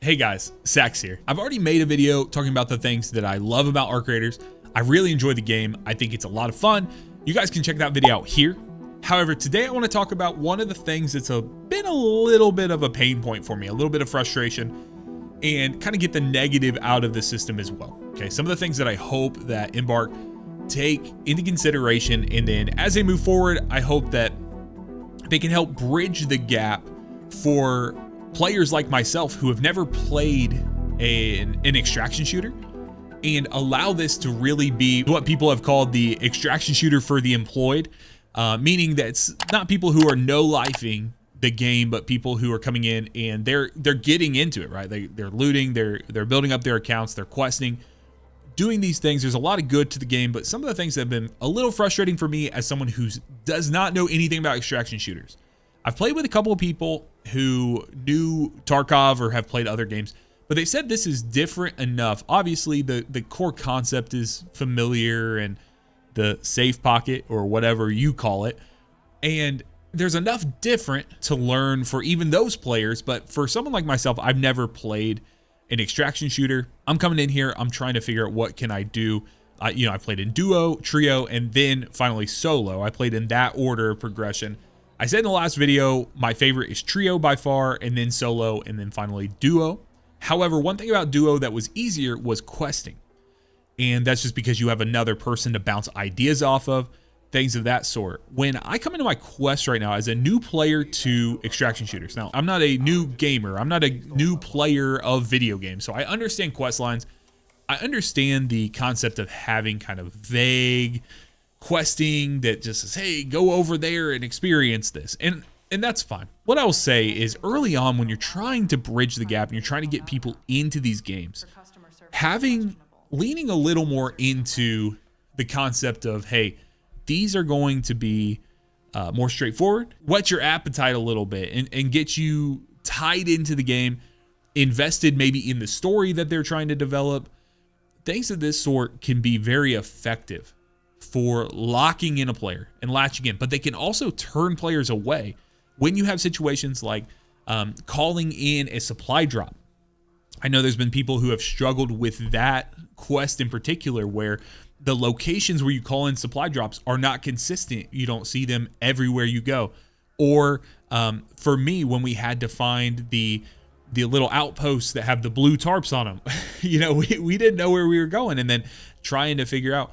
Hey guys, Sax here. I've already made a video talking about the things that I love about Arc Raiders. I really enjoy the game. I think it's a lot of fun. You guys can check that video out here. However, today I want to talk about one of the things that's been a little bit of a pain point for me, a little bit of frustration, and kind of get the negative out of the system as well. Okay, some of the things that I hope that Embark take into consideration, and then as they move forward, I hope that they can help bridge the gap for players like myself who have never played an extraction shooter, and allow this to really be what people have called the extraction shooter for the employed, meaning that it's not people who are no-lifing the game, but people who are coming in and they're getting into it, right? They're looting, they're building up their accounts, they're questing, doing these things. There's a lot of good to the game, but some of the things that have been a little frustrating for me as someone who does not know anything about extraction shooters. I've played with a couple of people who knew Tarkov or have played other games, but they said this is different enough. Obviously, the core concept is familiar, and the safe pocket or whatever you call it, and there's enough different to learn for even those players. But for someone like myself, I've never played an extraction shooter. I'm coming in here, I'm trying to figure out what can I do. I played in duo, trio, and then finally solo. I played in that order of progression. I said in the last video, my favorite is trio by far, and then solo, and then finally duo. However, one thing about duo that was easier was questing. And that's just because you have another person to bounce ideas off of, things of that sort. When I come into my quest right now as a new player to extraction shooters, now I'm not a new gamer, I'm not a new player of video games, so I understand quest lines. I understand the concept of having kind of vague questing that just says, hey, go over there and experience this, and that's fine. What I will say is early on, when you're trying to bridge the gap and you're trying to get people into these games, leaning a little more into the concept of, hey, these are going to be more straightforward, whet your appetite a little bit, and get you tied into the game, invested maybe in the story that they're trying to develop. Things of this sort can be very effective for locking in a player and latching in, but they can also turn players away when you have situations like calling in a supply drop. I know there's been people who have struggled with that quest in particular, where the locations where you call in supply drops are not consistent. You don't see them everywhere you go. Or for me, when we had to find the little outposts that have the blue tarps on them, we didn't know where we were going, and then trying to figure out.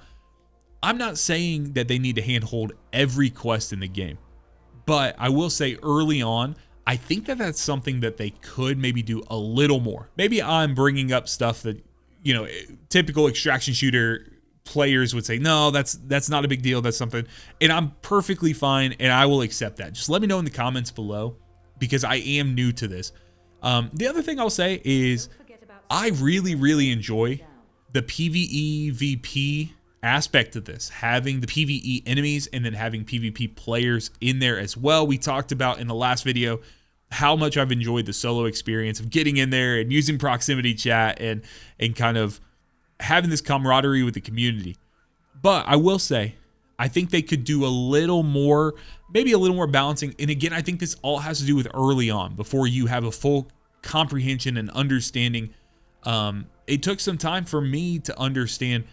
I'm not saying that they need to handhold every quest in the game, but I will say early on, I think that that's something that they could maybe do a little more. Maybe I'm bringing up stuff that, typical extraction shooter players would say, no, that's not a big deal. That's something, and I'm perfectly fine, and I will accept that. Just let me know in the comments below, because I am new to this. The other thing I'll say is I really, really enjoy the PvE VP aspect of this, having the PvE enemies and then having PvP players in there as well. We talked about in the last video how much I've enjoyed the solo experience of getting in there and using proximity chat and kind of having this camaraderie with the community. But I will say, I think they could do a little more, maybe a little more balancing. And again, I think this all has to do with early on, before you have a full comprehension and understanding. It took some time for me to understand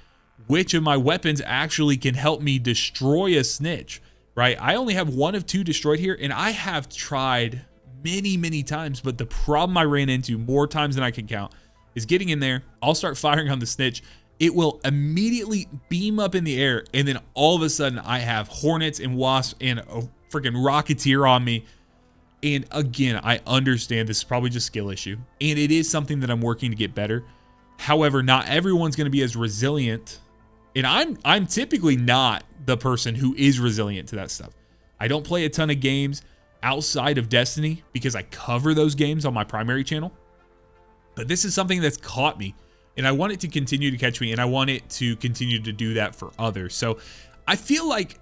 which of my weapons actually can help me destroy a snitch, right? I only have one of two destroyed here, and I have tried many, many times, but the problem I ran into more times than I can count is getting in there. I'll start firing on the snitch. It will immediately beam up in the air, and then all of a sudden I have hornets and wasps and a freaking rocketeer on me. And again, I understand this is probably just a skill issue, and it is something that I'm working to get better. However, not everyone's going to be as resilient. And I'm typically not the person who is resilient to that stuff. I don't play a ton of games outside of Destiny because I cover those games on my primary channel. But this is something that's caught me, and I want it to continue to catch me, and I want it to continue to do that for others. So I feel like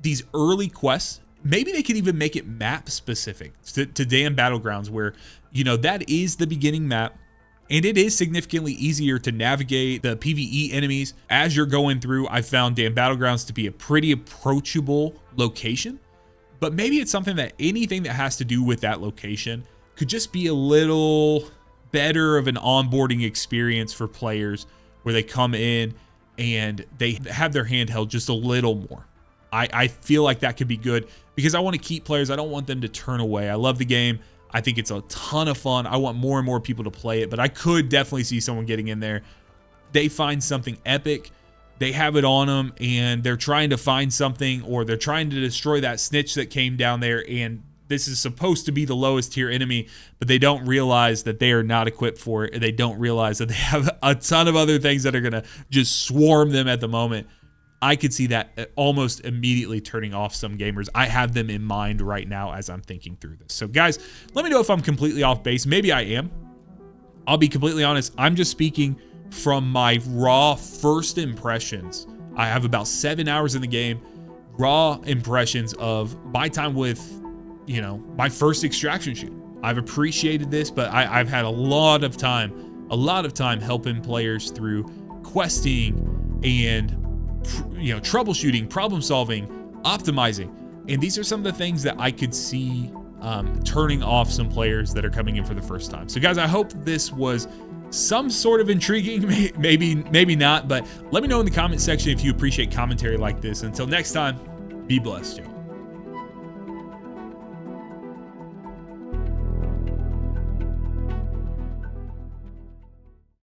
these early quests, maybe they could even make it map specific to Damn Battlegrounds, where, that is the beginning map. And it is significantly easier to navigate the PvE enemies as you're going through. I found Damn Battlegrounds to be a pretty approachable location, but maybe it's something that anything that has to do with that location could just be a little better of an onboarding experience for players where they come in and they have their hand held just a little more. I feel like that could be good because I want to keep players. I don't want them to turn away. I love the game. I think it's a ton of fun. I want more and more people to play it, but I could definitely see someone getting in there. They find something epic. They have it on them and they're trying to find something, or they're trying to destroy that snitch that came down there, and this is supposed to be the lowest tier enemy, but they don't realize that they are not equipped for it. They don't realize that they have a ton of other things that are going to just swarm them at the moment. I could see that almost immediately turning off some gamers. I have them in mind right now as I'm thinking through this. So guys, let me know if I'm completely off base. Maybe I am. I'll be completely honest. I'm just speaking from my raw first impressions. I have about 7 hours in the game. Raw impressions of my time with, my first extraction shoot. I've appreciated this, but I've had a lot of time helping players through questing and troubleshooting, problem solving, optimizing. And these are some of the things that I could see turning off some players that are coming in for the first time. So guys, I hope this was some sort of intriguing, maybe not, but let me know in the comment section if you appreciate commentary like this. Until next time, be blessed, y'all.